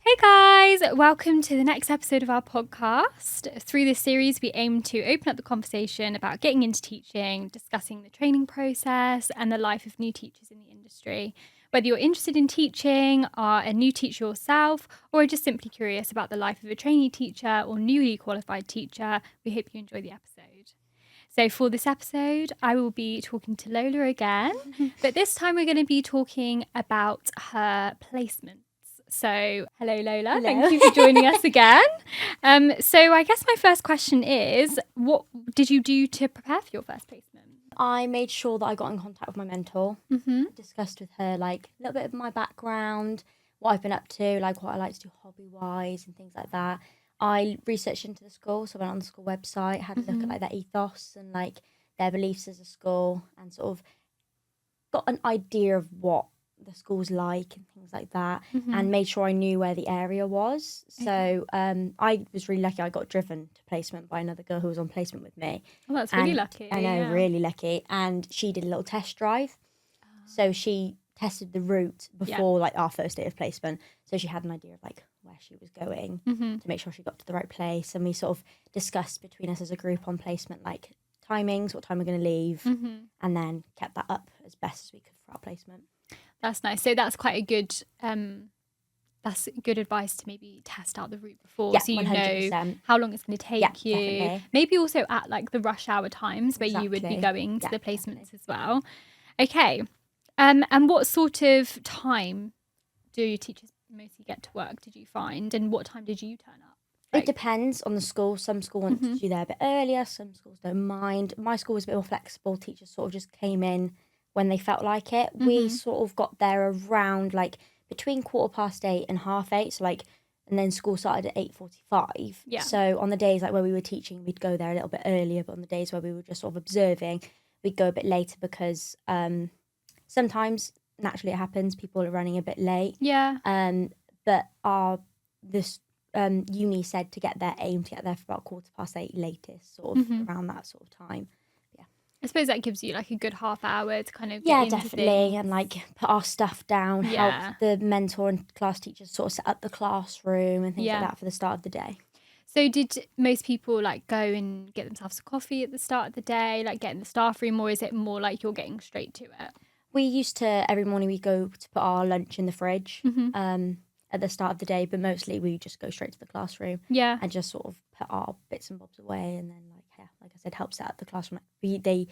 Hey guys, welcome to the next episode of our podcast. Through this series, we aim to open up the conversation about getting into teaching, discussing the training process and the life of new teachers in the industry. Whether you're interested in teaching, are a new teacher yourself, or are just simply curious about the life of a trainee teacher or newly qualified teacher, we hope you enjoy the episode. So for this episode, I will be talking to Lola again, but this time we're going to be talking about her placements. So hello, Lola. Hello. Thank you for joining us again. So I guess my first question is, what did you do to prepare for your first placement? I made sure that I got in contact with my mentor, discussed with her like a little bit of my background, what I've been up to, like what I like to do hobby-wise and things like that. I researched into the school, so I went on the school website, had a look at like their ethos and like their beliefs as a school, and sort of got an idea of what the school's like and things like that, and made sure I knew where the area was. So I was really lucky. I got driven to placement by another girl who was on placement with me. Oh, that's really lucky. I know, yeah. really lucky. And she did a little test drive. So she tested the route before like our first day of placement. So she had an idea of like where she was going to make sure she got to the right place. And we sort of discussed between us as a group on placement, like timings, what time we're going to leave, and then kept that up as best as we could for our placement. That's nice. So that's quite a good that's good advice to maybe test out the route before, so you 100%. Know how long it's going to take you. Definitely. Maybe also at like the rush hour times where you would be going to the placements as well. Okay. And what sort of time do your teachers mostly get to work, did you find? And what time did you turn up? It depends on the school. Some school want to do there a bit earlier. Some schools don't mind. My school was a bit more flexible. Teachers sort of just came in when they felt like it. We sort of got there around like between 8:15 and 8:30. So like, and then school started at 8:45. Yeah. So on the days like where we were teaching, we'd go there a little bit earlier. But on the days where we were just sort of observing, we'd go a bit later because sometimes naturally it happens. People are running a bit late. Yeah. But this uni said to get there, aim to get there for about 8:15 latest, sort of around that sort of time. I suppose that gives you like a good half hour to kind of definitely, and like put our stuff down, help the mentor and class teachers sort of set up the classroom and things like that for the start of the day. So did most people like go and get themselves a coffee at the start of the day, like get in the staff room, or is it more like you're getting straight to it? We used to, every morning we go to put our lunch in the fridge at the start of the day, but mostly we just go straight to the classroom and just sort of put our bits and bobs away, and then like I said, help set up the classroom. The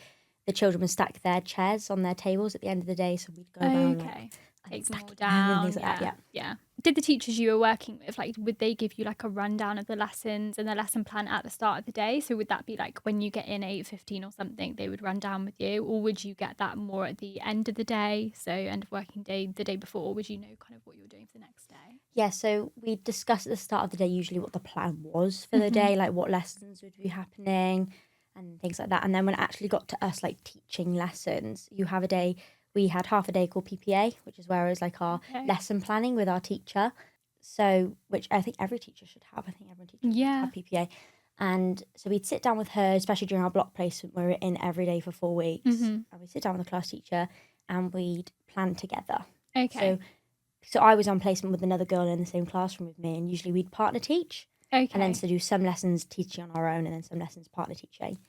children would stack their chairs on their tables at the end of the day, so we'd go around take them all down. And things like that. Yeah. Did the teachers you were working with, like, would they give you like a rundown of the lessons and the lesson plan at the start of the day? So would that be like when you get in 8:15 or something, they would run down with you, or would you get that more at the end of the day? So end of working day, the day before, or would you know kind of what you were doing for the next day? Yeah, so we discussed at the start of the day usually what the plan was for the day, like what lessons would be happening and things like that. And then when it actually got to us like teaching lessons, you have a day. We had half a day called PPA, which is where it was like our lesson planning with our teacher. So, which I think every teacher should have. I think every teacher should have PPA. And so we'd sit down with her, especially during our block placement where we're in every day for 4 weeks. And we'd sit down with the class teacher and we'd plan together. Okay. So I was on placement with another girl in the same classroom with me, and usually we'd partner teach. Okay. And then to do some lessons teaching on our own and then some lessons partner teaching.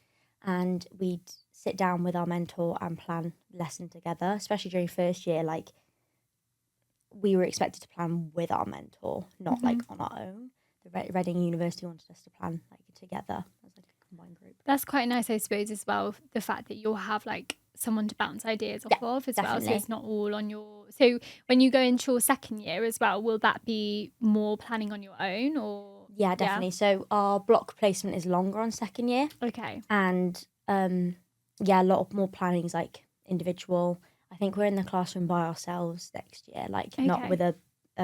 And we'd sit down with our mentor and plan lesson together, especially during first year. Like, we were expected to plan with our mentor, not like on our own. The Reading University wanted us to plan like together as like a combined group. That's quite nice, I suppose, as well, the fact that you'll have like someone to bounce ideas off of as well, so it's not all on your... So when you go into your second year as well, will that be more planning on your own, or... Yeah, definitely. So our block placement is longer on second year. Okay. And a lot of more planning is like individual. I think we're in the classroom by ourselves next year, like not with a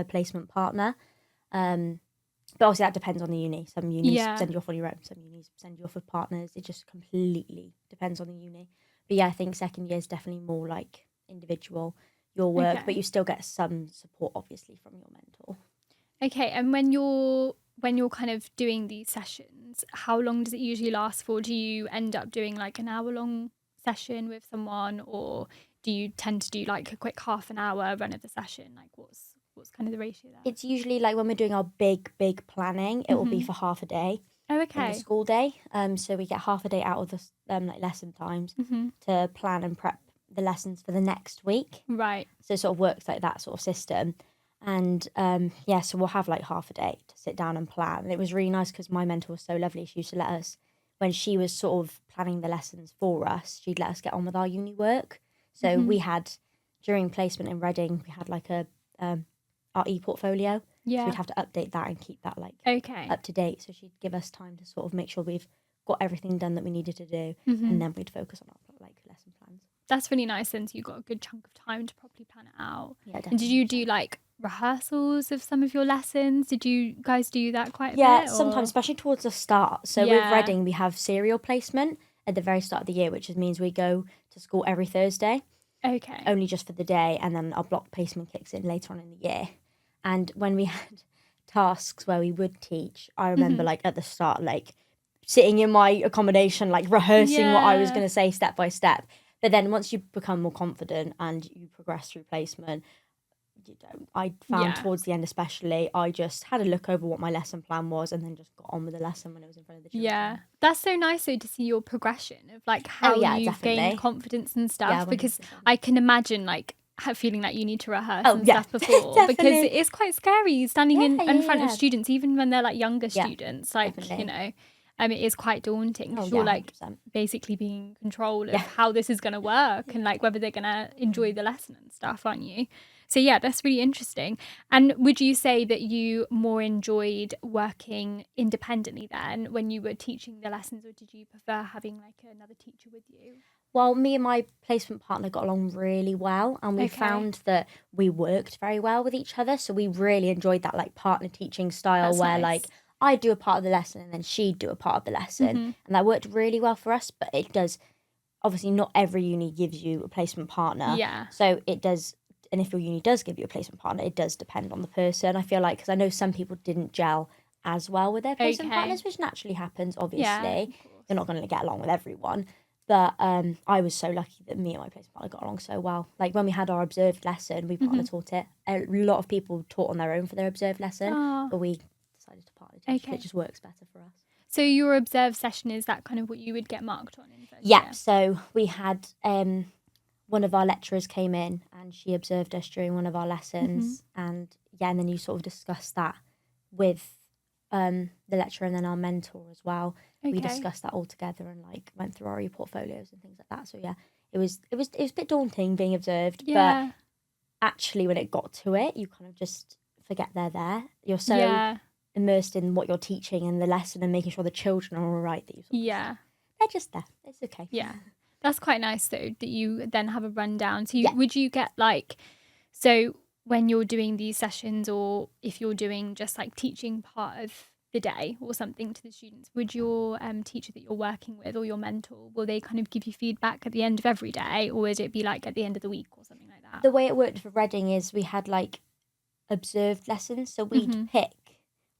placement partner. But obviously that depends on the uni. Some unis send you off on your own, some unis send you off with partners. It just completely depends on the uni. But yeah, I think second year is definitely more like individual, your work, but you still get some support obviously from your mentor. Okay, and when you're kind of doing these sessions, how long does it usually last for? Do you end up doing like an hour-long session with someone, or do you tend to do like a quick half an hour run of the session? Like what's What's kind of the ratio there? It's usually like when we're doing our big planning, it will be for half a day Oh, in the okay. school day. So we get half a day out of the like lesson times to plan and prep the lessons for the next week. Right. So it sort of works like that sort of system. And so we'll have like half a day to sit down and plan. And it was really nice because my mentor was so lovely. She used to let us, when she was sort of planning the lessons for us, she'd let us get on with our uni work. So we had, during placement in Reading, we had like our e-portfolio. Yeah. So we'd have to update that and keep that like Okay. up to date. So she'd give us time to sort of make sure we've got everything done that we needed to do. And then we'd focus on our like lesson plans. That's really nice since you got a good chunk of time to properly plan it out. Yeah, definitely. And did you do like rehearsals of some of your lessons? Did you guys do that quite a bit? Yeah, sometimes, especially towards the start. So with Yeah. Reading, we have serial placement at the very start of the year, which means we go to school every Thursday, Okay. only just for the day, and then our block placement kicks in later on in the year. And when we had tasks where we would teach, I remember like at the start, like sitting in my accommodation, like rehearsing what I was going to say step by step. But then once you become more confident and you progress through placement, I found towards the end especially, I just had a look over what my lesson plan was and then just got on with the lesson when it was in front of the children. Yeah, that's so nice though to see your progression of like how you've gained confidence and stuff, because I can imagine like feeling like you need to rehearse and stuff before because it is quite scary standing in front of students, even when they're like younger students, like you know. It is quite daunting. You're like 100%. basically being in control of how this is going to work and like whether they're going to enjoy the lesson and stuff, aren't you? So yeah, that's really interesting. And would you say that you more enjoyed working independently then when you were teaching the lessons, or did you prefer having like another teacher with you? Well, me and my placement partner got along really well, and we found that we worked very well with each other. So we really enjoyed that like partner teaching style where like I'd do a part of the lesson and then she'd do a part of the lesson. And that worked really well for us, but it does, obviously not every uni gives you a placement partner. Yeah. So it does, and if your uni does give you a placement partner, it does depend on the person. I feel like, because I know some people didn't gel as well with their placement partners, which naturally happens, obviously. You're not going to get along with everyone. But I was so lucky that me and my placement partner got along so well. Like when we had our observed lesson, we partner taught it. A lot of people taught on their own for their observed lesson, but we decided to partner teach. It just works better for us. So your observed session, is that kind of what you would get marked on in first year? So we had one of our lecturers came in and she observed us during one of our lessons, and then you sort of discuss that with the lecturer and then our mentor as well. We discussed that all together and like went through our portfolios and things like that. So yeah, it was a bit daunting being observed, but actually when it got to it, you kind of just forget they're there. You're so immersed in what you're teaching and the lesson and making sure the children are all right that you they're just there. It's okay. Yeah. That's quite nice though, that you then have a rundown. So would you get like, so when you're doing these sessions, or if you're doing just like teaching part of the day or something to the students, would your teacher that you're working with or your mentor, will they kind of give you feedback at the end of every day, or would it be like at the end of the week or something like that? The way it worked for Reading is we had like observed lessons, so we'd pick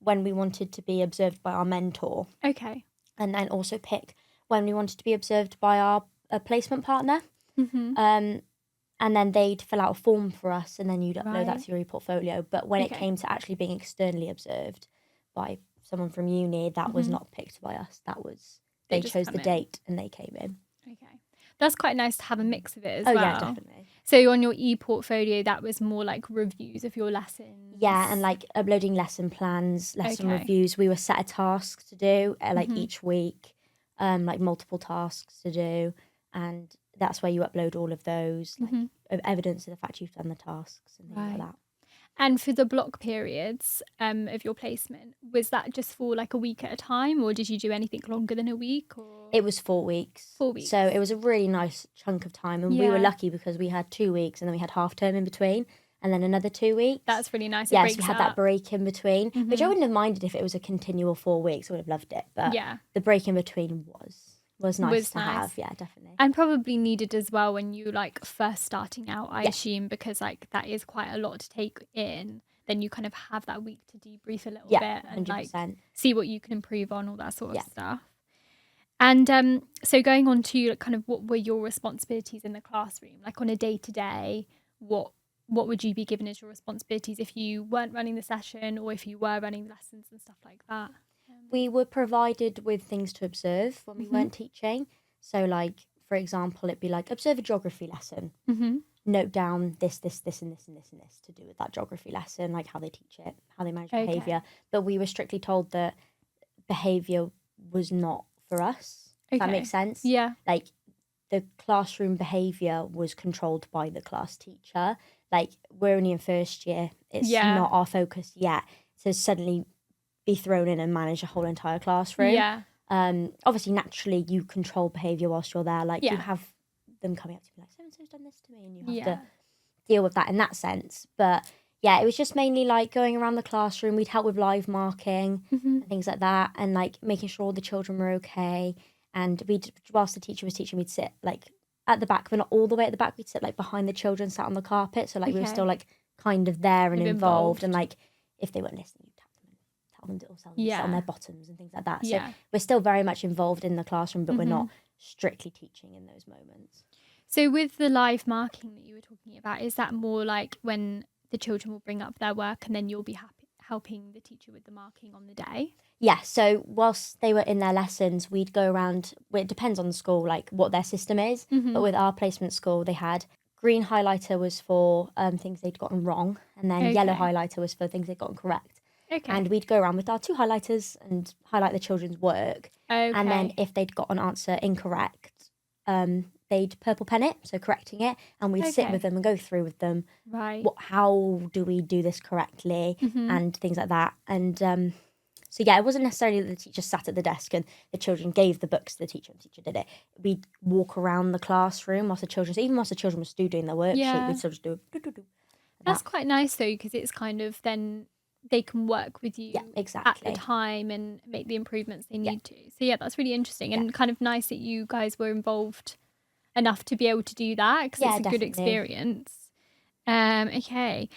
when we wanted to be observed by our mentor. Okay. And then also pick when we wanted to be observed by our placement partner. And then they'd fill out a form for us, and then you'd upload that to your portfolio. But when it came to actually being externally observed by someone from uni, that was not picked by us. That was, they chose the date and they came in. Okay. That's quite nice to have a mix of it as well. Oh yeah, definitely. So on your e-portfolio, that was more like reviews of your lessons? Yeah, and like uploading lesson plans, lesson reviews. We were set a task to do like each week, like multiple tasks to do. And that's where you upload all of those, like evidence of the fact you've done the tasks and things like that. And for the block periods of your placement, was that just for like a week at a time, or did you do anything longer than a week? Or it was 4 weeks. 4 weeks. So it was a really nice chunk of time, and we were lucky because we had 2 weeks and then we had half term in between, and then another 2 weeks. That's really nice. So we had that break in between, which I wouldn't have minded if it was a continual 4 weeks. I would have loved it, but the break in between was nice to have. Yeah, definitely. And probably needed as well when you like first starting out, I assume, because like that is quite a lot to take in. Then you kind of have that week to debrief a little bit and 100%. like see what you can improve on, all that sort of stuff. And so going on to kind of what were your responsibilities in the classroom, like on a day-to-day, what what would you be given as your responsibilities if you weren't running the session or if you were running lessons and stuff like that? We were provided with things to observe when we weren't teaching. So, like, for example, it'd be like, observe a geography lesson. Note down this, and this, and this, and this to do with that geography lesson, like how they teach it, how they manage behaviour. But we were strictly told that behaviour was not for us. If that makes sense? Yeah. Like, the classroom behaviour was controlled by the class teacher. Like, we're only in first year. It's not our focus yet to suddenly be thrown in and manage a whole entire classroom. Yeah. Obviously, naturally, you control behaviour whilst you're there. Like, you have them coming up to me like, so-and-so's done this to me, and you have to deal with that in that sense. But yeah, it was just mainly like going around the classroom. We'd help with live marking and things like that, and like making sure all the children were okay. And whilst the teacher was teaching, we'd sit like at the back, but not all the way at the back. We'd sit like behind the children, sat on the carpet. So like we were still like kind of there and involved. And like if they weren't listening, you'd tap them and tell them to sit on their bottoms and things like that. So we're still very much involved in the classroom, but we're not strictly teaching in those moments. So with the live marking that you were talking about, is that more like when the children will bring up their work and then you'll be helping the teacher with the marking on the day? Yeah, so whilst they were in their lessons, we'd go around, well, it depends on the school, like what their system is, but with our placement school, they had green highlighter was for things they'd gotten wrong, and then yellow highlighter was for things they'd gotten correct. And we'd go around with our 2 highlighters and highlight the children's work. And then if they'd got an answer incorrect, they'd purple pen it, so correcting it, and we'd sit with them and go through with them. Right. How do we do this correctly and things like that. And so yeah, it wasn't necessarily that the teacher sat at the desk and the children gave the books to the teacher and the teacher did it. We'd walk around the classroom whilst the children, so even whilst the children were still doing their worksheet, we'd sort of do That's quite nice though, because it's kind of then they can work with you at the time and make the improvements they need to. So yeah, that's really interesting and kind of nice that you guys were involved enough to be able to do that, because it's a good experience. Okay,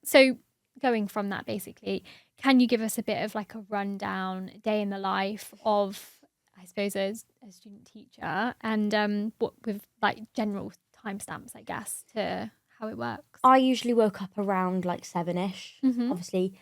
so going from that, basically, can you give us a bit of like a rundown, day in the life of, I suppose, as a student teacher, and what with like general timestamps, I guess, to how it works? I usually woke up around like 7ish. Obviously,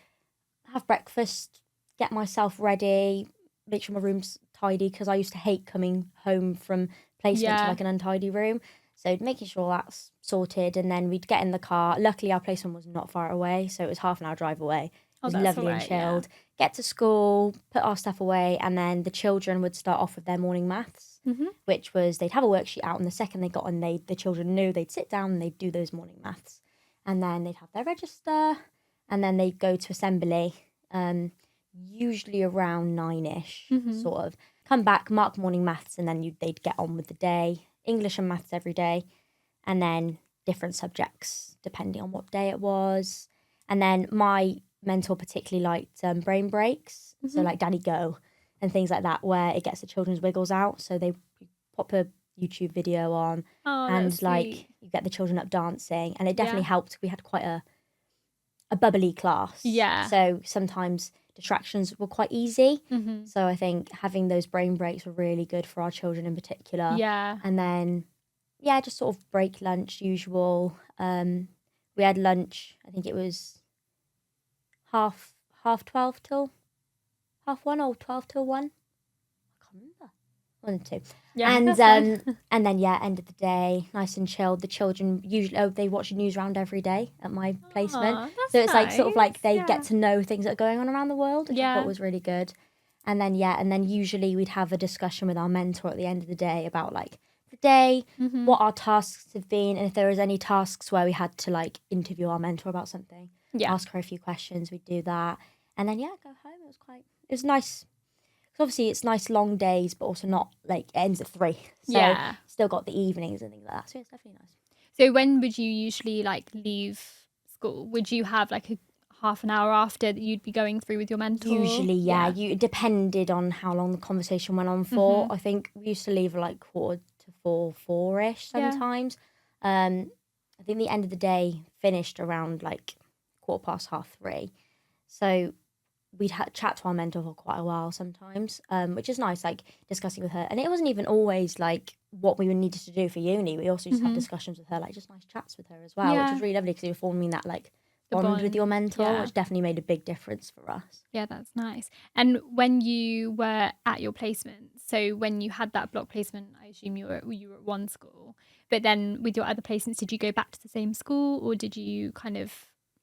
have breakfast, get myself ready, make sure my room's tidy, because I used to hate coming home from placement to like an untidy room. So making sure that's sorted, and then we'd get in the car. Luckily, our placement was not far away, so it was half an hour drive away. It was lovely and chilled. Get to school, put our stuff away, and then the children would start off with their morning maths, which was they'd have a worksheet out, and the second they got on, the children knew they'd sit down and they'd do those morning maths. And then they'd have their register, and then they'd go to assembly, usually around 9ish, sort of. Come back, mark morning maths, and then they'd get on with the day. English and maths every day, and then different subjects depending on what day it was. And then my mentor particularly liked brain breaks, so like Daddy Go and things like that, where it gets the children's wiggles out. So they pop a YouTube video on, and like you get the children up dancing, and it definitely helped. We had quite a bubbly class, so sometimes distractions were quite easy. So I think having those brain breaks were really good for our children in particular. And then just sort of break lunch usual. We had lunch, I think it was half 12 till half 1, or 12 till 1. I can't remember. 1 and 2. And then end of the day, nice and chilled. The children usually they watch a news round every day at my placement, so it's like sort of like they get to know things that are going on around the world, which I thought was really good. And then usually we'd have a discussion with our mentor at the end of the day about like the day, what our tasks have been, and if there was any tasks where we had to like interview our mentor about something, ask her a few questions, we'd do that, and then go home. It was nice. Obviously, it's nice long days, but also not like it ends at 3. So still got the evenings and things like that. So it's definitely nice. So when would you usually like leave school? Would you have like a half an hour after that you'd be going through with your mentor? Usually, it depended on how long the conversation went on for. I think we used to leave like 3:45, 4ish sometimes. I think the end of the day finished around like 3:15. So we'd chat to our mentor for quite a while sometimes, which is nice, like discussing with her. And it wasn't even always like what we needed to do for uni, we also just had discussions with her, like just nice chats with her as well, which was really lovely because you were forming that like bond with your mentor, which definitely made a big difference for us. Yeah, that's nice. And when you were at your placement, so when you had that block placement, I assume you were at one school, but then with your other placements, did you go back to the same school or did you kind of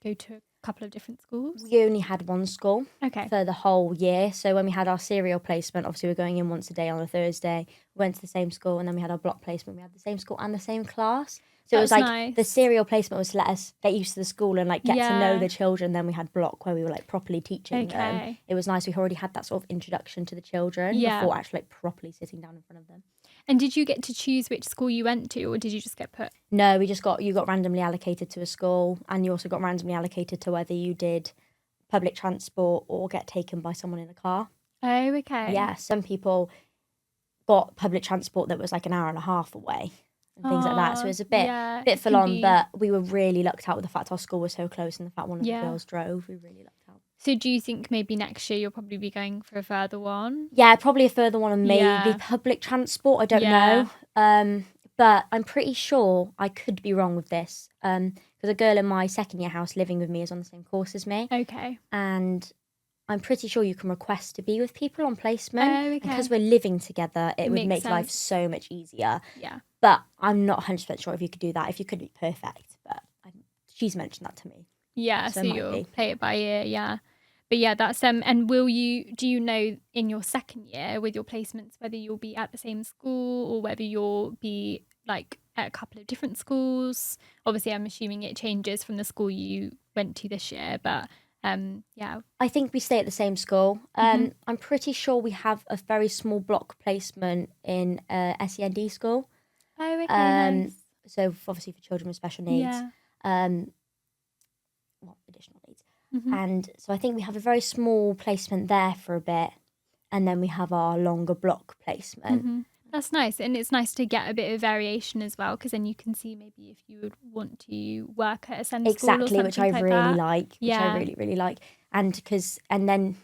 go to a couple of different schools? We only had one school for the whole year. So when we had our serial placement, obviously we were going in once a day on a Thursday, we went to the same school, and then we had our block placement, we had the same school and the same class. So it was like nice. The serial placement was to let us get used to the school and like get to know the children. Then we had block where we were like properly teaching them. It was nice. We already had that sort of introduction to the children before actually like properly sitting down in front of them. And did you get to choose which school you went to, or did you just get put? No, you got randomly allocated to a school, and you also got randomly allocated to whether you did public transport or get taken by someone in a car. Oh, okay. Yeah, some people got public transport that was like an hour and a half away and things like that. So it was a bit full on, but we were really lucked out with the fact our school was so close and the fact one of the girls drove. We really lucked out. So do you think maybe next year you'll probably be going for a further one? Yeah, probably a further one and maybe public transport. I don't know. But I'm pretty sure, I could be wrong with this, because a girl in my second year house living with me is on the same course as me. Okay. And I'm pretty sure you can request to be with people on placement. Oh, okay. Because we're living together, it would make life so much easier. Yeah. But I'm not 100% sure if you could do that. If you could, it'd be perfect. But she's mentioned that to me. Yeah, so you'll play it by ear, yeah. But yeah, that's and do you know in your second year with your placements whether you'll be at the same school or whether you'll be like at a couple of different schools? Obviously, I'm assuming it changes from the school you went to this year, but yeah. I think we stay at the same school. I'm pretty sure we have a very small block placement in SEND school. Oh, okay, nice. So obviously for children with special needs. Yeah. What additional needs? And so I think we have a very small placement there for a bit, and then we have our longer block placement. That's nice, and it's nice to get a bit of variation as well, because then you can see maybe if you would want to work at a SEND school or something which I really like. Which I really, really like. And then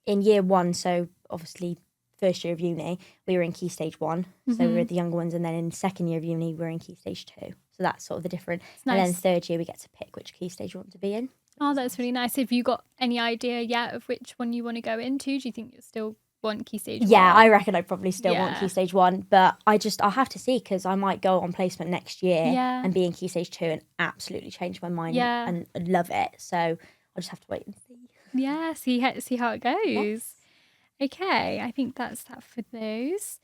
in year one, so obviously first year of uni, we were in Key Stage 1, so we were the younger ones, and then in second year of uni, we were in Key Stage 2. So that's sort of the different. Nice. And then third year, we get to pick which Key Stage you want to be in. Oh, that's really nice. Have you got any idea yet of which one you want to go into? Do you think you'll still want Key Stage 1? Yeah, I reckon I probably still want Key Stage 1, but I'll have to see, because I might go on placement next year and be in Key Stage 2 and absolutely change my mind and love it. So I'll just have to wait and see. Yeah, see how it goes. Yes. Okay, I think that's that for those.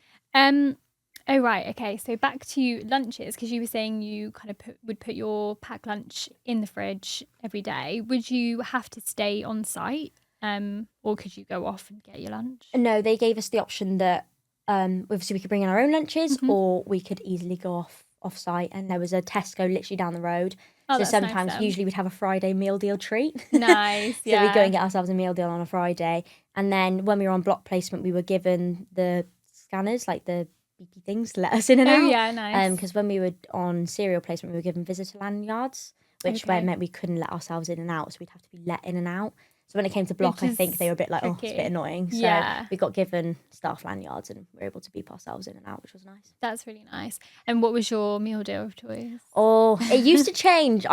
Oh, right. Okay. So back to lunches, because you were saying you kind of would put your packed lunch in the fridge every day. Would you have to stay on site, or could you go off and get your lunch? No, they gave us the option that obviously we could bring in our own lunches, or we could easily go off site. And there was a Tesco literally down the road. Oh, so sometimes, usually we'd have a Friday meal deal treat. Nice, So we'd go and get ourselves a meal deal on a Friday. And then when we were on block placement, we were given the scanners, like the beepy things to let us in and out. Oh, yeah, nice. Because when we were on serial placement, we were given visitor lanyards, which meant we couldn't let ourselves in and out. So we'd have to be let in and out. So when it came to block, I think they were a bit like, tricky. It's a bit annoying. So we got given staff lanyards and we were able to beep ourselves in and out, which was nice. That's really nice. And what was your meal deal of choice? Oh, it used to change.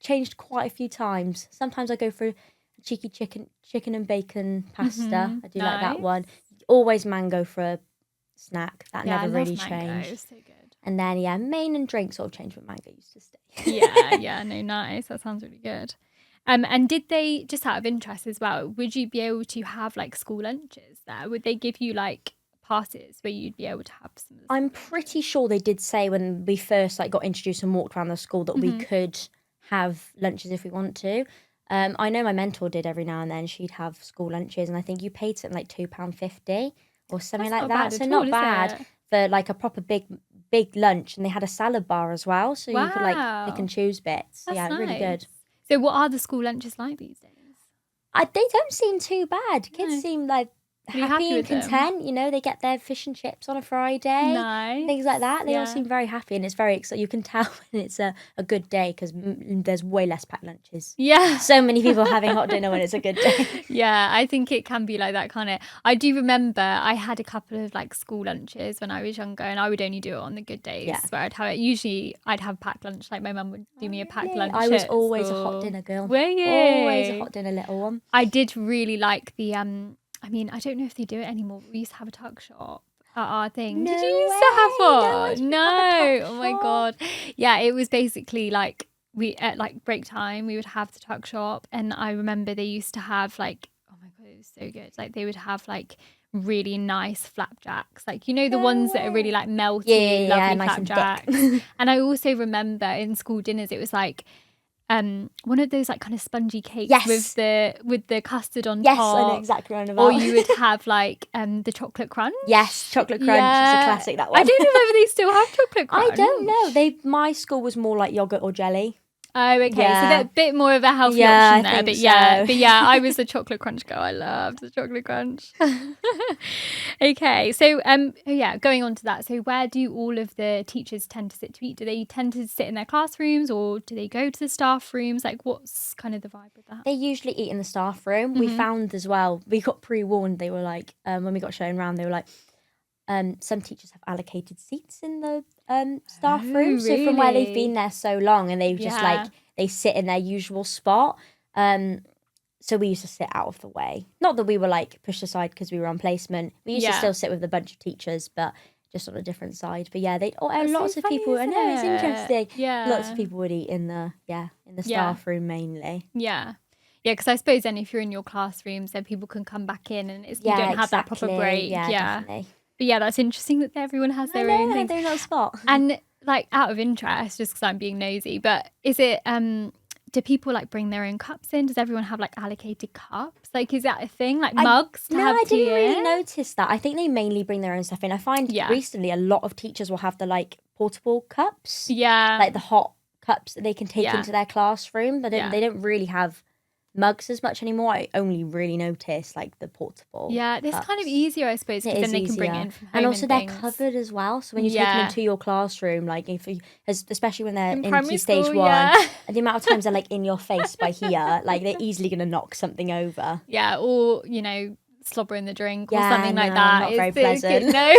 Changed quite a few times. Sometimes I go for a cheeky chicken and bacon pasta. I do like that one. Always mango for a snack. That never really changed. So good. And then main and drink sort of changed, but mango used to stay. No, nice. That sounds really good. And did they, just out of interest as well, would you be able to have like school lunches there? Would they give you like passes where you'd be able to have some of the I'm pretty sure they did say when we first like got introduced and walked around the school that we could have lunches if we want to. I know my mentor did every now and then. She'd have school lunches, and I think you paid something like £2.50 or something like that. So not bad for like a proper big lunch, and they had a salad bar as well, so you could like pick and choose bits. That's nice. Really good. So what are the school lunches like these days? They don't seem too bad. Kids seem like happy and content. You know, they get their fish and chips on a Friday, Nice. things like that. They all seem very happy, and it's very exciting. You can tell when it's a good day because there's way less packed lunches. Yeah. So many people having hot dinner when it's a good day. Yeah, I think it can be like that, can't it? I do remember I had a couple of like school lunches when I was younger, and I would only do it on the good days where I'd have it. Usually I'd have packed lunch, like my mum would do me a packed lunch. I was always a hot dinner girl. Were you? Always a hot dinner little one. I did really like the I mean, I don't know if they do it anymore. We used to have a tuck shop at our thing. No Did you used way. to have one? No. Oh my God. Yeah, it was basically like we at like break time we would have the tuck shop, and I remember they used to have like, oh my God, it was so good. Like they would have like really nice flapjacks, like, you know, the ones that are really like melty, lovely nice flapjacks. And I also remember in school dinners it was like one of those like kind of spongy cakes with the custard on top. Yes, I know exactly what I'm about. Or you would have like the chocolate crunch. Yes, chocolate crunch. It's a classic, that one. I don't know whether they still have chocolate crunch. I don't know. My school was more like yogurt or jelly. Oh, okay. Yeah. So they're a bit more of a healthy option there. But yeah, I was the chocolate crunch girl. I loved the chocolate crunch. Okay. So going on to that. So where do all of the teachers tend to sit to eat? Do they tend to sit in their classrooms, or do they go to the staff rooms? Like, what's kind of the vibe with that? They usually eat in the staff room. We found as well, we got pre-warned, they were like, when we got shown around, they were like, some teachers have allocated seats in the staff room. Really? So from where they've been there so long, and they've just like, they sit in their usual spot. So we used to sit out of the way. Not that we were like pushed aside because we were on placement. We used to still sit with a bunch of teachers, but just on a different side. But yeah, lots of people. I know, it's interesting. Yeah, lots of people would eat in the staff room mainly. Yeah. Yeah, because I suppose then if you're in your classrooms, then people can come back in, and you don't have that proper break. Yeah, definitely. But yeah, that's interesting that everyone has their own thing. Their little spot. And like, out of interest, just because I'm being nosy, but is it do people like bring their own cups in? Does everyone have like allocated cups? Like, is that a thing? Like mugs to have tea in? No, I didn't really notice that. I think they mainly bring their own stuff in. I find recently a lot of teachers will have the like portable cups. Yeah. Like the hot cups that they can take into their classroom. They don't really have mugs as much anymore. I only really notice like the portable that's cups. kind of easier, I suppose, because then they can bring it in from home, and also they're things. covered as well, so when you take them into your classroom, like especially when they're in key school, stage 1, and the amount of times they're like in your face by here, like they're easily going to knock something over, or you know, slobber in the drink or something like that. Not very pleasant. No.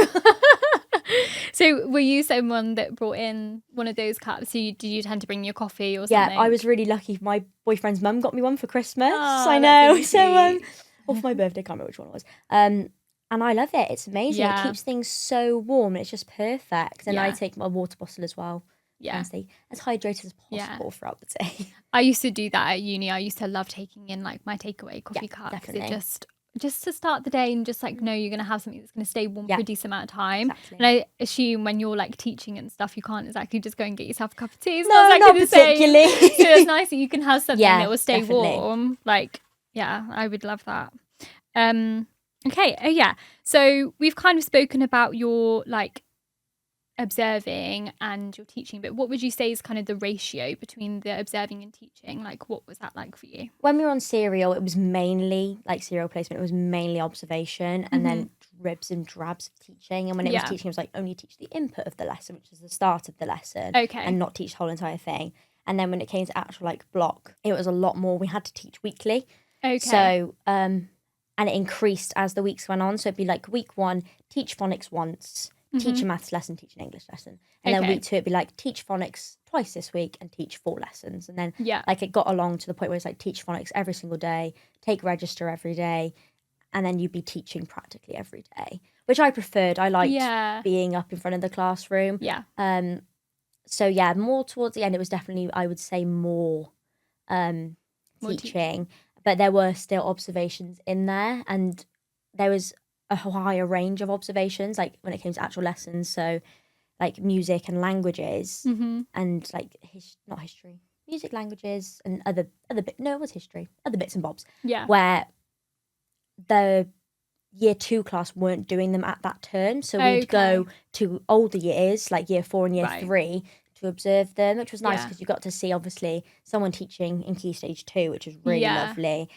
So were you someone that brought in one of those cups? So did you tend to bring your coffee or something? Yeah, I was really lucky. My boyfriend's mum got me one for Christmas. Oh, I know. Really so or for my birthday, can't remember which one it was. And I love it. It's amazing. It keeps things so warm. It's just perfect. And I take my water bottle as well. Yeah. And stay as hydrated as possible throughout the day. I used to do that at uni. I used to love taking in like my takeaway coffee cup. Definitely. It just to start the day and just like know you're going to have something that's going to stay warm for a decent amount of time. Exactly. And I assume when you're like teaching and stuff, you can't exactly just go and get yourself a cup of tea. It's not particularly. So it's nice that you can have something that will stay definitely. warm. Like, yeah, I would love that. Okay. Oh yeah. So we've kind of spoken about your like observing and your teaching, but what would you say is kind of the ratio between the observing and teaching? Like, what was that like for you? When we were on serial, it was mainly like serial placement. It was mainly observation and then dribs and drabs of teaching. And when it was teaching, it was like only teach the input of the lesson, which is the start of the lesson, and not teach the whole entire thing. And then when it came to actual like block, it was a lot more. We had to teach weekly. Okay. So and it increased as the weeks went on. So it'd be like week 1, teach phonics once. Teach a maths lesson, teach an English lesson. And then week 2, it'd be like, teach phonics twice this week and teach 4 lessons. And then like it got along to the point where it's like, teach phonics every single day, take register every day. And then you'd be teaching practically every day, which I preferred. I liked being up in front of the classroom. Yeah. So yeah, more towards the end, it was definitely, I would say, more teaching. But there were still observations in there. And there was a higher range of observations, like when it came to actual lessons, so like music and languages, and like not history, music, languages, and other bits and bobs. Yeah, where the year 2 class weren't doing them at that term, so we'd go to older years, like year 4 and year 3, to observe them, which was nice because you got to see obviously someone teaching in key stage 2, which was really lovely.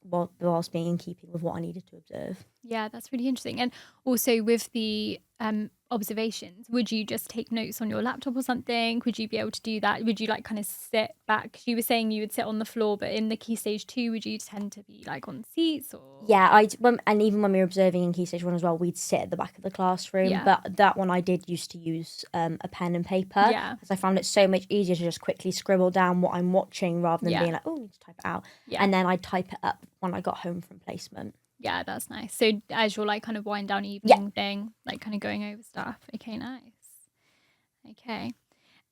whilst being in keeping with what I needed to observe. Yeah, that's really interesting. And also with the observations, would you just take notes on your laptop or something? Would you be able to do that? Would you like kind of sit back? You were saying you would sit on the floor, but in the Key Stage 2, would you tend to be like on seats or? Yeah, and even when we were observing in Key Stage 1 as well, we'd sit at the back of the classroom. Yeah. But that one I did used to use a pen and paper. Yeah. Because I found it so much easier to just quickly scribble down what I'm watching rather than being like, oh, I need to type it out. Yeah. And then I'd type it up when I got home from placement. Yeah, that's nice. So as your like kind of wind down evening thing, like kind of going over stuff. Okay, nice. Okay.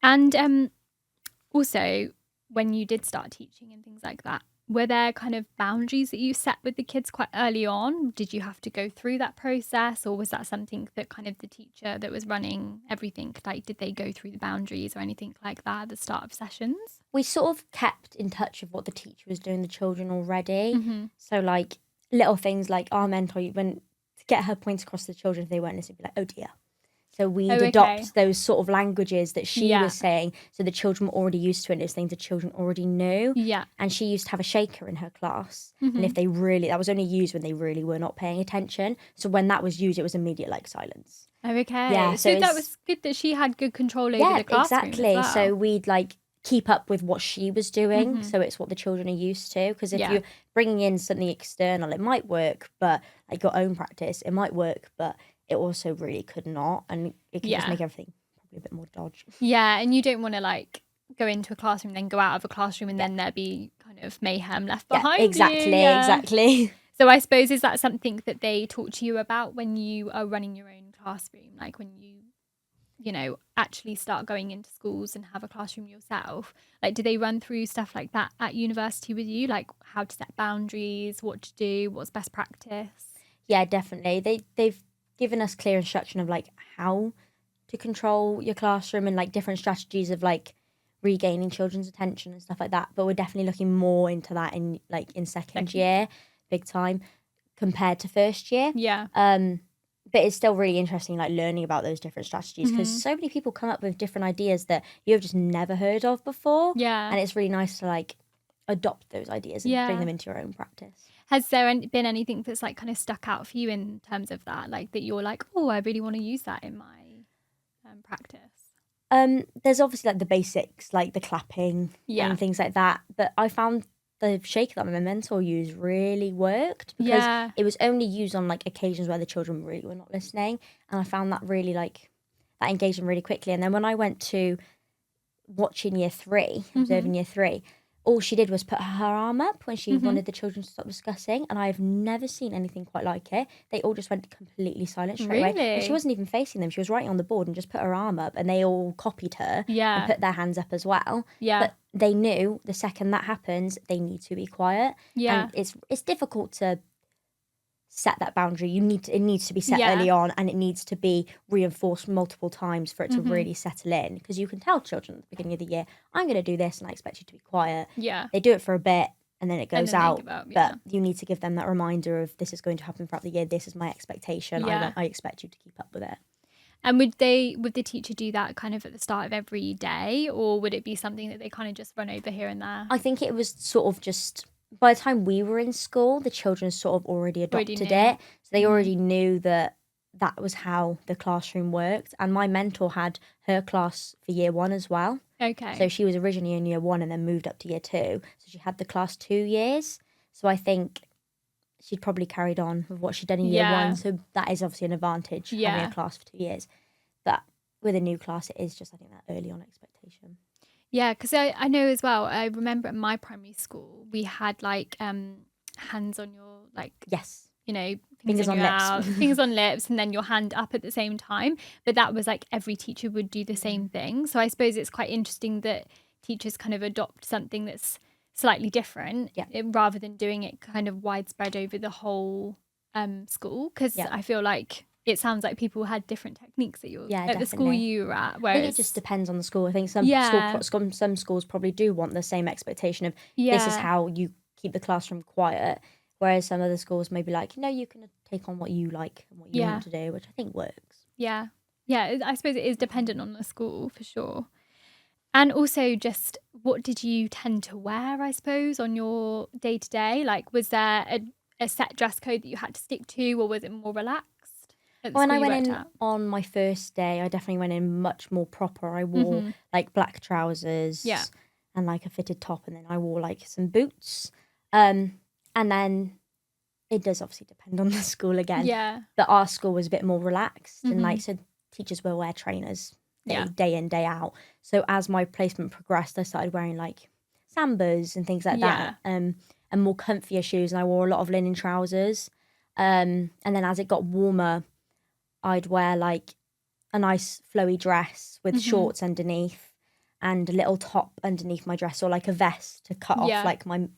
And also when you did start teaching and things like that, were there kind of boundaries that you set with the kids quite early on? Did you have to go through that process, or was that something that kind of the teacher that was running everything, like did they go through the boundaries or anything like that at the start of sessions? We sort of kept in touch with what the teacher was doing the children already. Mm-hmm. So like little things like our mentor, when to get her points across to the children, if they weren't listening, be like, oh dear. So we'd adopt those sort of languages that she was saying, so the children were already used to it, and it's things the children already knew. Yeah. And she used to have a shaker in her class. And if they really, that was only used when they really were not paying attention. So when that was used, it was immediate like silence. Oh, okay. Yeah, so that was good that she had good control over the classroom. Exactly. As well. So we'd like keep up with what she was doing. So it's what the children are used to. Because if you're bringing in something external, it might work, but like your own practice, it might work, but it also really could not, and it could just make everything probably a bit more dodge. Yeah, and you don't want to like go into a classroom, then go out of a classroom, and then there be kind of mayhem left behind. Exactly. So I suppose, is that something that they talk to you about when you are running your own classroom, like when you know, actually start going into schools and have a classroom yourself? Like, do they run through stuff like that at university with you, like how to set boundaries, what to do, what's best practice? Yeah, definitely. They've given us clear instruction of like how to control your classroom and like different strategies of like regaining children's attention and stuff like that. But we're definitely looking more into that in second year, big time, compared to first year. Yeah. But it's still really interesting, like learning about those different strategies, because so many people come up with different ideas that you have just never heard of before. Yeah. And it's really nice to like adopt those ideas and bring them into your own practice. Has there been anything that's like kind of stuck out for you in terms of that, like that you're like, oh, I really want to use that in my practice? There's obviously like the basics, like the clapping and things like that. But I found the shaker that my mentor used really worked, because it was only used on like occasions where the children really were not listening, and I found that really like that engaged them really quickly. And then when I went to watching year 3, observing year 3, all she did was put her arm up when she wanted the children to stop discussing, and I've never seen anything quite like it. They all just went completely silent straight away. And she wasn't even facing them. She was writing on the board and just put her arm up, and they all copied her and put their hands up as well. But they knew the second that happens, they need to be quiet. And it's difficult to set that boundary. It needs to be set early on, and it needs to be reinforced multiple times for it to really settle in, because you can tell children at the beginning of the year, I'm going to do this and I expect you to be quiet. They do it for a bit and then it goes out, but you need to give them that reminder of, this is going to happen throughout the year, this is my expectation, I expect you to keep up with it. And would the teacher do that kind of at the start of every day, or would it be something that they kind of just run over here and there? I think it was sort of just, by the time we were in school, the children sort of already adopted it. So they already knew that was how the classroom worked. And my mentor had her class for year 1 as well. Okay. So she was originally in year 1 and then moved up to year 2. So she had the class 2 years. So I think she'd probably carried on with what she'd done in year 1. So that is obviously an advantage, having a class for 2 years. But with a new class, it is just, I think, that early on expectation. Yeah, because I know as well, I remember at my primary school, we had like hands on your, like, you know, fingers on lips. Fingers on lips, and then your hand up at the same time. But that was like every teacher would do the same thing. So I suppose it's quite interesting that teachers kind of adopt something that's slightly different rather than doing it kind of widespread over the whole school. Because I feel like it sounds like people had different techniques at the school you were at. Whereas, I think it just depends on the school. I think some schools probably do want the same expectation of this is how you keep the classroom quiet, whereas some other schools may be like, no, you can take on what you like and what you want to do, which I think works. Yeah, I suppose it is dependent on the school for sure. And also just what did you tend to wear, I suppose, on your day-to-day? Like, was there a set dress code that you had to stick to, or was it more relaxed at the When school I you went worked in at? on my first day, I definitely went in much more proper. I wore Mm-hmm. like black trousers Yeah. and like a fitted top, and then I wore like some boots. And then it does obviously depend on the school again. Yeah. But our school was a bit more relaxed, and Mm-hmm. like so teachers will wear trainers Yeah. day in, day out. So as my placement progressed, I started wearing like sambas and things like that, and more comfier shoes. And I wore a lot of linen trousers. And then as it got warmer, I'd wear like a nice flowy dress with Mm-hmm. shorts underneath and a little top underneath my dress, or like a vest to cut off like my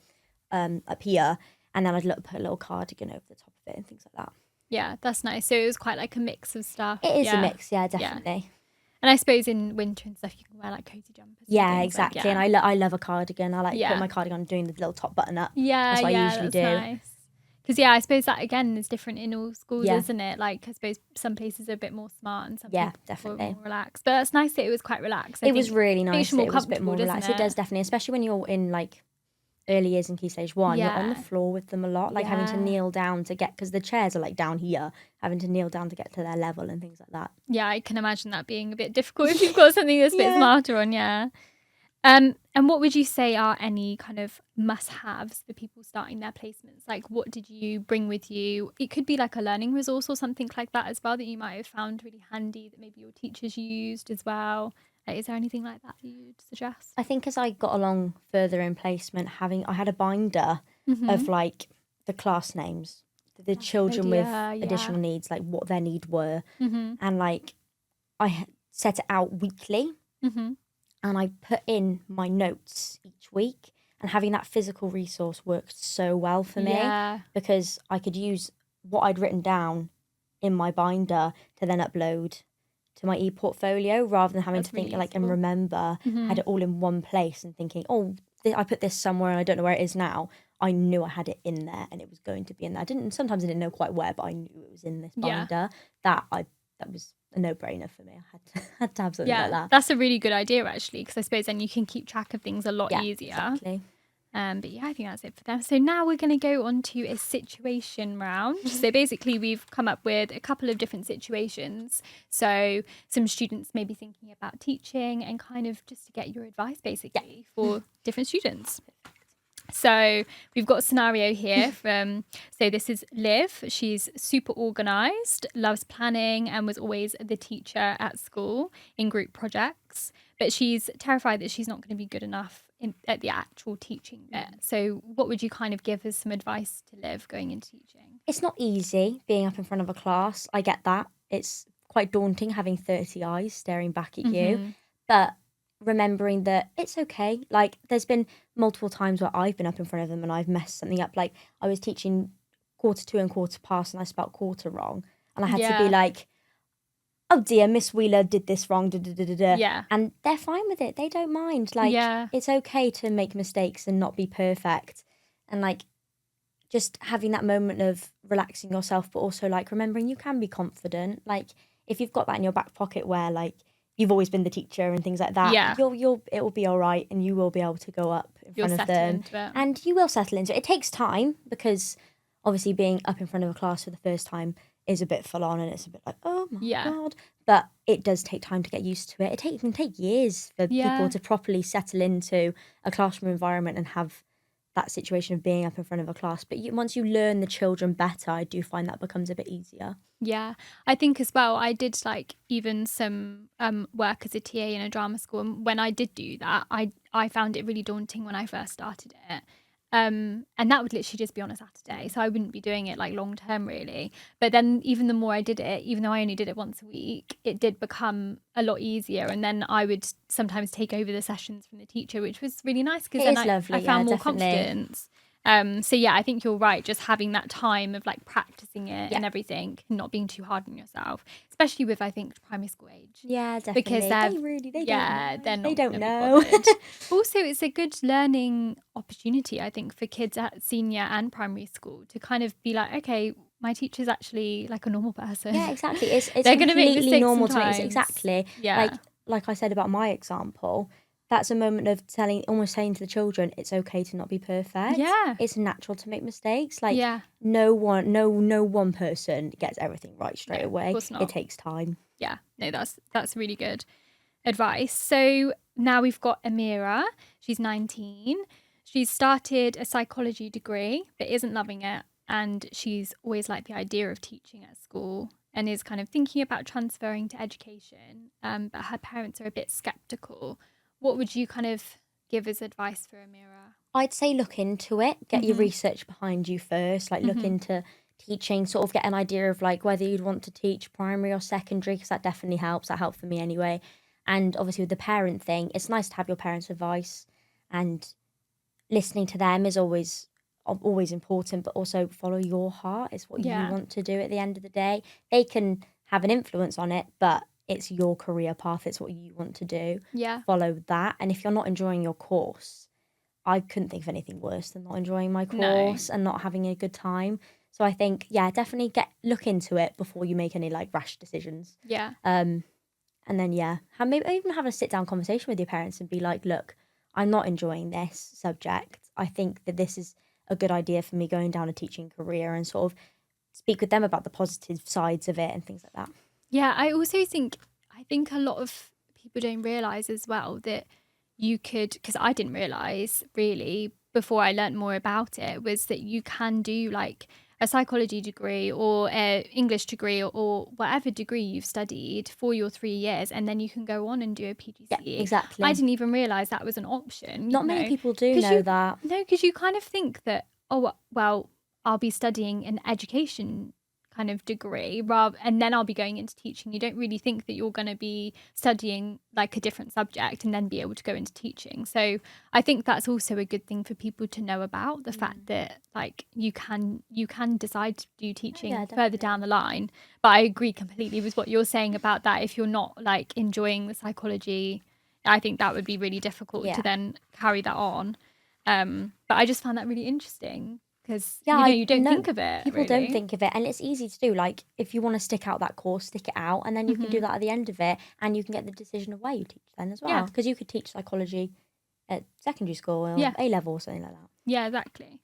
up here, and then I'd put a little cardigan over the top of it and things like that. Yeah, that's nice. So it was quite like a mix of stuff. It is a mix, yeah, definitely. And I suppose in winter and stuff, you can wear like cozy jumpers. Yeah, exactly. And I love a cardigan. I like putting my cardigan on, doing the little top button up. Yeah, that's what I usually do. Nice. Because I suppose that again is different in all schools, Yeah. isn't it? Like I suppose some places are a bit more smart and some definitely are more relaxed. But it's nice that it was quite relaxed. It was really nice. That It was a bit more relaxed. It does definitely, especially when you're in like early years in Key Stage 1, you're on the floor with them a lot, like having to kneel down to get, because the chairs are like down here, having to kneel down to get to their level and things like that. Yeah, I can imagine that being a bit difficult if you've got something that's a bit smarter on, And what would you say are any kind of must-haves for people starting their placements? Like, what did you bring with you? It could be like a learning resource or something like that as well that you might have found really handy that maybe your teachers used as well. Like, is there anything like that you'd suggest? I think as I got along further in placement, I had a binder of like the class names, the children with additional needs, like what their needs were, and like I set it out weekly. And I put in my notes each week, and having that physical resource worked so well for me because I could use what I'd written down in my binder to then upload to my e-portfolio rather than having to think like and remember. I had it all in one place and thinking, I put this somewhere and I don't know where it is now. I knew I had it in there and it was going to be in there. Sometimes I didn't know quite where, but I knew it was in this binder. That was a no-brainer for me. I had to have something like that. That's a really good idea actually, because I suppose then you can keep track of things a lot easier. Exactly. But I think that's it for them. So now we're going to go on to a situation round. So basically we've come up with a couple of different situations. So some students may be thinking about teaching and kind of just to get your advice basically for different students. So we've got a scenario here so this is Liv. She's super organised, loves planning and was always the teacher at school in group projects. But she's terrified that she's not going to be good enough at the actual teaching bit. So what would you kind of give as some advice to Liv going into teaching? It's not easy being up in front of a class. I get that. It's quite daunting having 30 eyes staring back at you. But remembering that it's okay. Like there's been multiple times where I've been up in front of them and I've messed something up. Like I was teaching 2:15 and 1/4 and I spelt quarter wrong. And I had to be like, oh dear, Miss Wheeler did this wrong. Yeah. And they're fine with it. They don't mind. Like it's okay to make mistakes and not be perfect. And like just having that moment of relaxing yourself, but also like remembering you can be confident. Like if you've got that in your back pocket where like you've always been the teacher and things like that, it will be all right and you will be able to go up in front of them and you will settle into it. It takes time because obviously being up in front of a class for the first time is a bit full on and it's a bit like, oh my God. But it does take time to get used to it. It can take years for people to properly settle into a classroom environment and have that situation of being up in front of a class. But once you learn the children better, I do find that becomes a bit easier. Yeah, I think as well, I did like even some work as a TA in a drama school. And when I did do that, I found it really daunting when I first started it. And that would literally just be on a Saturday. So I wouldn't be doing it like long term really. But then even the more I did it, even though I only did it once a week, it did become a lot easier. And then I would sometimes take over the sessions from the teacher, which was really nice because then I found more confidence. So I think you're right. Just having that time of like practicing it and everything, not being too hard on yourself, especially with I think primary school age. Yeah, definitely. Because they don't know. Also, it's a good learning opportunity, I think, for kids at senior and primary school to kind of be like, okay, my teacher's actually like a normal person. Yeah, exactly. It's they're going to make completely mistakes normal sometimes. to make. Exactly. Yeah. Like I said about my example, that's a moment of almost saying to the children, it's okay to not be perfect. Yeah. It's natural to make mistakes. Like, Yeah. no one person gets everything right straight away. Of course not. It takes time. Yeah. No, that's really good advice. So now we've got Amira. She's 19. She's started a psychology degree but isn't loving it. And she's always liked the idea of teaching at school and is kind of thinking about transferring to education. But her parents are a bit skeptical. What would you kind of give as advice for Amira? I'd say look into it. Get your research behind you first. Like, look into teaching, sort of get an idea of like whether you'd want to teach primary or secondary, because that definitely helps. That helped for me anyway. And obviously with the parent thing, it's nice to have your parents' advice, and listening to them is always important, but also follow your heart. It's what you want to do at the end of the day. They can have an influence on it, but it's your career path. It's what you want to do. Yeah. Follow that. And if you're not enjoying your course, I couldn't think of anything worse than not enjoying my course and not having a good time. So I think, definitely look into it before you make any like rash decisions. Yeah. And then maybe even have a sit down conversation with your parents and be like, look, I'm not enjoying this subject. I think that this is a good idea for me going down a teaching career, and sort of speak with them about the positive sides of it and things like that. Yeah, I also think a lot of people don't realise as well that you could, because I didn't realise really before I learnt more about it, was that you can do like a psychology degree or an English degree or whatever degree you've studied for your 3 years, and then you can go on and do a PGCE. Yeah, exactly. I didn't even realise that was an option. Not many people do know that. No, because you kind of think that, oh, well, I'll be studying an education kind of degree and then I'll be going into teaching. You don't really think that you're going to be studying like a different subject and then be able to go into teaching. So I think that's also a good thing for people to know about, the fact that like you can decide to do teaching further down the line. But I agree completely with what you're saying about that. If you're not like enjoying the psychology, I think that would be really difficult to then carry that on. But I just found that really interesting. Because, you don't think of it. People don't think of it. And it's easy to do. Like, if you want to stick out that course, stick it out. And then you can do that at the end of it. And you can get the decision of where you teach then as well. Because you could teach psychology at secondary school or A-level or something like that. Yeah, exactly.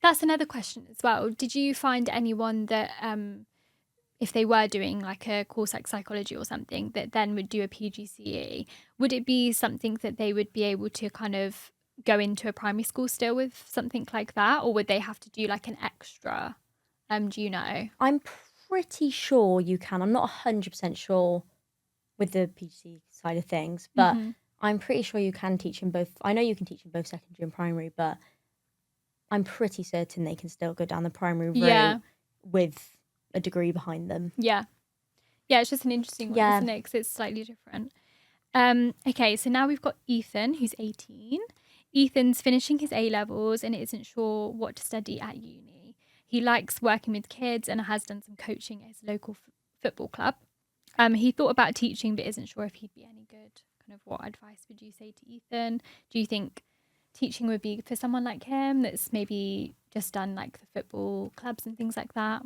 That's another question as well. Did you find anyone that, if they were doing like a course like psychology or something, that then would do a PGCE, would it be something that they would be able to kind of go into a primary school still with something like that, or would they have to do like an extra? Do you know? I'm pretty sure you can. I'm not 100% sure with the PGC side of things, but I'm pretty sure you can teach in both. I know you can teach in both secondary and primary, but I'm pretty certain they can still go down the primary route with a degree behind them. Yeah, it's just an interesting one, isn't it? Because it's slightly different. Okay, so now we've got Ethan, who's 18. Ethan's finishing his A-levels and isn't sure what to study at uni. He likes working with kids and has done some coaching at his local football club. He thought about teaching but isn't sure if he'd be any good. Kind of what advice would you say to Ethan? Do you think teaching would be for someone like him that's maybe just done like the football clubs and things like that?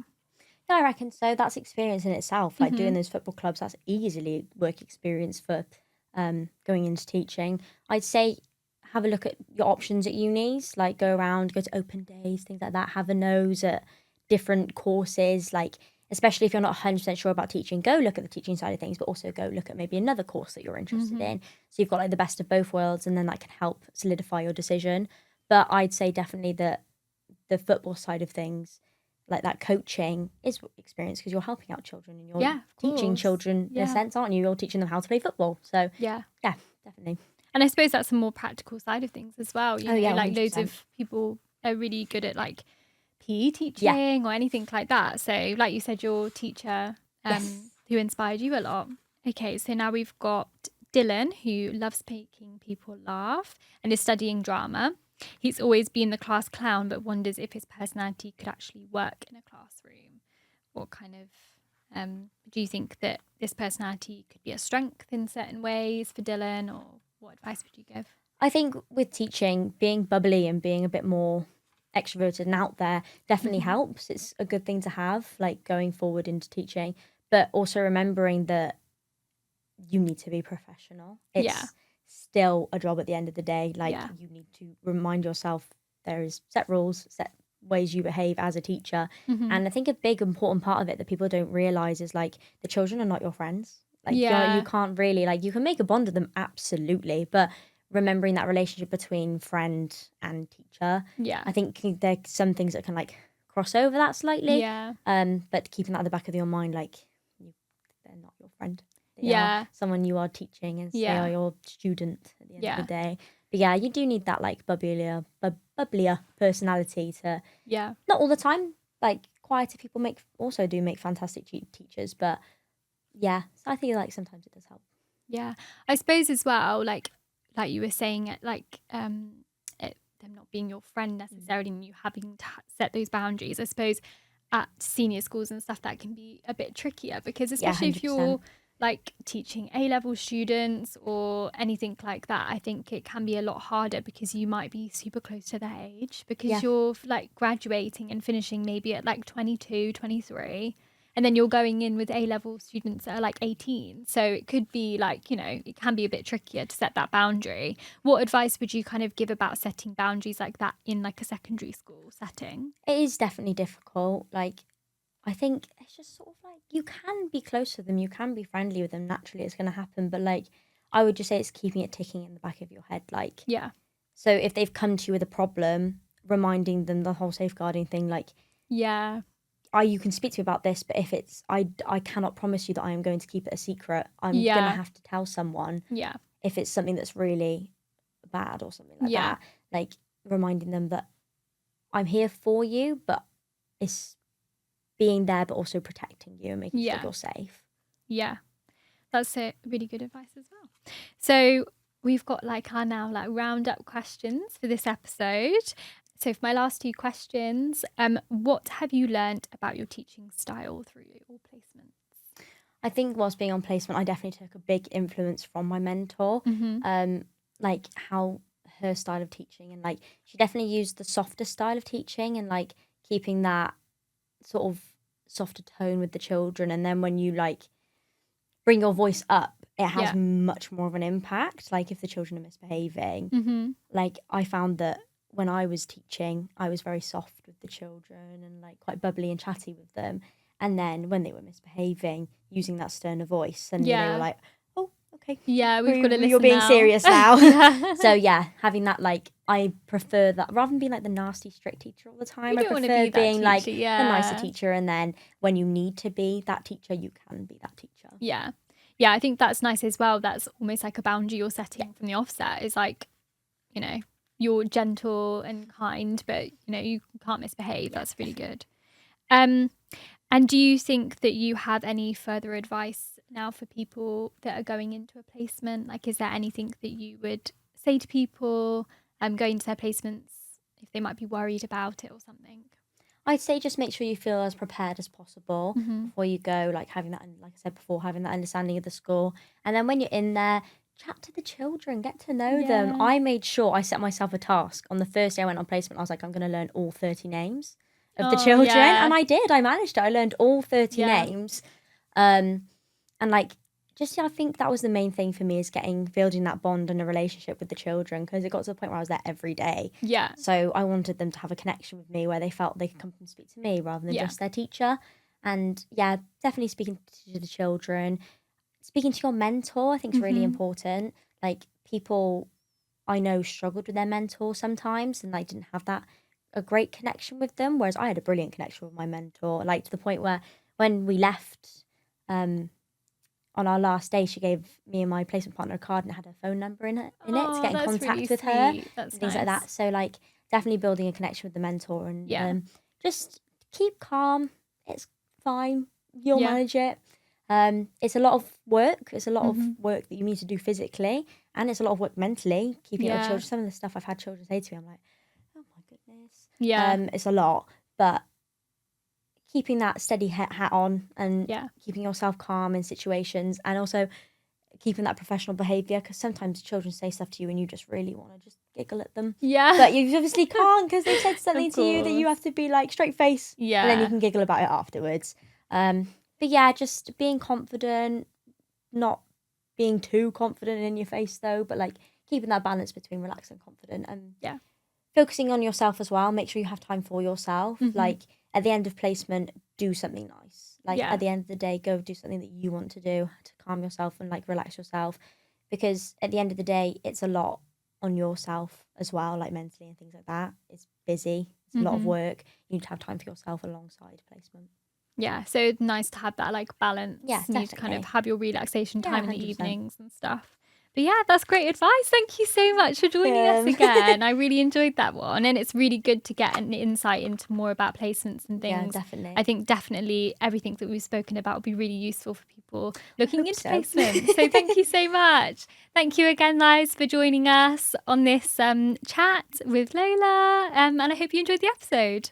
Yeah, I reckon so. That's experience in itself. Like doing those football clubs, that's easily work experience for going into teaching. I'd say have a look at your options at unis, like go around, go to open days, things like that, have a nose at different courses, like especially if you're not 100% sure about teaching, go look at the teaching side of things, but also go look at maybe another course that you're interested in. So you've got like the best of both worlds, and then that can help solidify your decision. But I'd say definitely that the football side of things, like that coaching, is experience because you're helping out children and you're teaching children in a sense, aren't you? You're teaching them how to play football. So yeah, definitely. And I suppose that's a more practical side of things as well. You know, like 100%. Loads of people are really good at like PE teaching or anything like that. So like you said, your teacher who inspired you a lot. Okay, so now we've got Dylan, who loves making people laugh and is studying drama. He's always been the class clown, but wonders if his personality could actually work in a classroom. What kind of do you think that this personality could be a strength in certain ways for Dylan, or what advice would you give? I think with teaching, being bubbly and being a bit more extroverted and out there definitely helps. It's a good thing to have, like going forward into teaching, but also remembering that you need to be professional. It's still a job at the end of the day. Like, Yeah. you need to remind yourself there is set rules, set ways you behave as a teacher. And I think a big important part of it that people don't realize is like the children are not your friends. Like, you can't really, like, you can make a bond with them, absolutely, but remembering that relationship between friend and teacher, I think there's some things that can like cross over that slightly. But keeping that at the back of your mind, like, they're not your friend. They are someone you are teaching, and they are your student at the end of the day. But yeah, you do need that like bubblier personality to. Not all the time. Like, quieter people also do make fantastic teachers, but yeah, so I think like sometimes it does help. Yeah, I suppose as well, like you were saying, like them not being your friend necessarily, and you having to set those boundaries. I suppose at senior schools and stuff that can be a bit trickier, because especially if you're like teaching A-level students or anything like that, I think it can be a lot harder because you might be super close to their age, because you're like graduating and finishing maybe at like 22, 23. And then you're going in with A-level students that are like 18. So it could be like, you know, it can be a bit trickier to set that boundary. What advice would you kind of give about setting boundaries like that in like a secondary school setting? It is definitely difficult. Like, I think it's just sort of like, you can be close to them, you can be friendly with them. Naturally, it's going to happen. But like, I would just say it's keeping it ticking in the back of your head. Like, so if they've come to you with a problem, reminding them the whole safeguarding thing, like, you can speak to me about this, but if it's, I cannot promise you that I am going to keep it a secret. I'm going to have to tell someone. If it's something that's really bad or something like that, like reminding them that I'm here for you, but it's being there, but also protecting you and making sure you're safe. Yeah, that's a really good advice as well. So we've got like our now like roundup questions for this episode. So for my last two questions, what have you learned about your teaching style through your placements? I think whilst being on placement, I definitely took a big influence from my mentor. Like how her style of teaching, and like she definitely used the softer style of teaching, and like keeping that sort of softer tone with the children. And then when you like bring your voice up, it has much more of an impact. Like if the children are misbehaving, like I found that when I was teaching, I was very soft with the children and like quite bubbly and chatty with them. And then when they were misbehaving, using that sterner voice, and they were like, "Oh, okay, we've got to listen. You're being now. serious now." So yeah, having that, like, I prefer that rather than being like the nasty strict teacher all the time. I prefer being teacher, like the nicer teacher, and then when you need to be that teacher, you can be that teacher. Yeah, I think that's nice as well. That's almost like a boundary you're setting from the offset. Is like, you know, you're gentle and kind, but you know you can't misbehave. That's really good. And do you think that you have any further advice now for people that are going into a placement? Like, is there anything that you would say to people going into their placements if they might be worried about it or something? I'd say just make sure you feel as prepared as possible before you go, like having that, like I said before, having that understanding of the school. And then when you're in there, chat to the children, get to know them. I made sure I set myself a task. On the first day I went on placement, I was like, I'm going to learn all 30 names of the children. And I did. I managed it. I learned all 30 names. And like, just, I think that was the main thing for me, is building that bond and a relationship with the children, because it got to the point where I was there every day. So I wanted them to have a connection with me where they felt they could come and speak to me rather than just their teacher. And yeah, definitely speaking to the children. Speaking to your mentor, I think is really important. Like, people I know struggled with their mentor sometimes, and like didn't have a great connection with them, whereas I had a brilliant connection with my mentor, like to the point where when we left on our last day, she gave me and my placement partner a card and it had her phone number in it to get in contact really with her. That's things like that. So like definitely building a connection with the mentor, and just keep calm. It's fine. You'll manage it. It's a lot of work. It's a lot of work that you need to do physically, and it's a lot of work mentally, keeping it with children. Some of the stuff I've had children say to me, I'm like, oh my goodness. It's a lot, but keeping that steady hat on and keeping yourself calm in situations, and also keeping that professional behaviour, because sometimes children say stuff to you and you just really want to just giggle at them. But you obviously can't, because they've said something to you that you have to be like straight face. And then you can giggle about it afterwards. But yeah, just being confident, not being too confident in your face though, but like keeping that balance between relaxed and confident, and focusing on yourself as well. Make sure you have time for yourself. Like at the end of placement, do something nice. Like at the end of the day, go do something that you want to do to calm yourself and like relax yourself, because at the end of the day, it's a lot on yourself as well, like mentally and things like that. It's busy. It's a lot of work. You need to have time for yourself alongside placement. Yeah, so nice to have that like balance. Yeah, You need to kind of have your relaxation time in the 100%. evenings and stuff. But yeah, that's great advice. Thank you so much for joining us again. I really enjoyed that one. And it's really good to get an insight into more about placements and things. Yeah, definitely. I think definitely everything that we've spoken about will be really useful for people looking into placements. So thank you so much. Thank you again, guys, for joining us on this chat with Lola. And I hope you enjoyed the episode.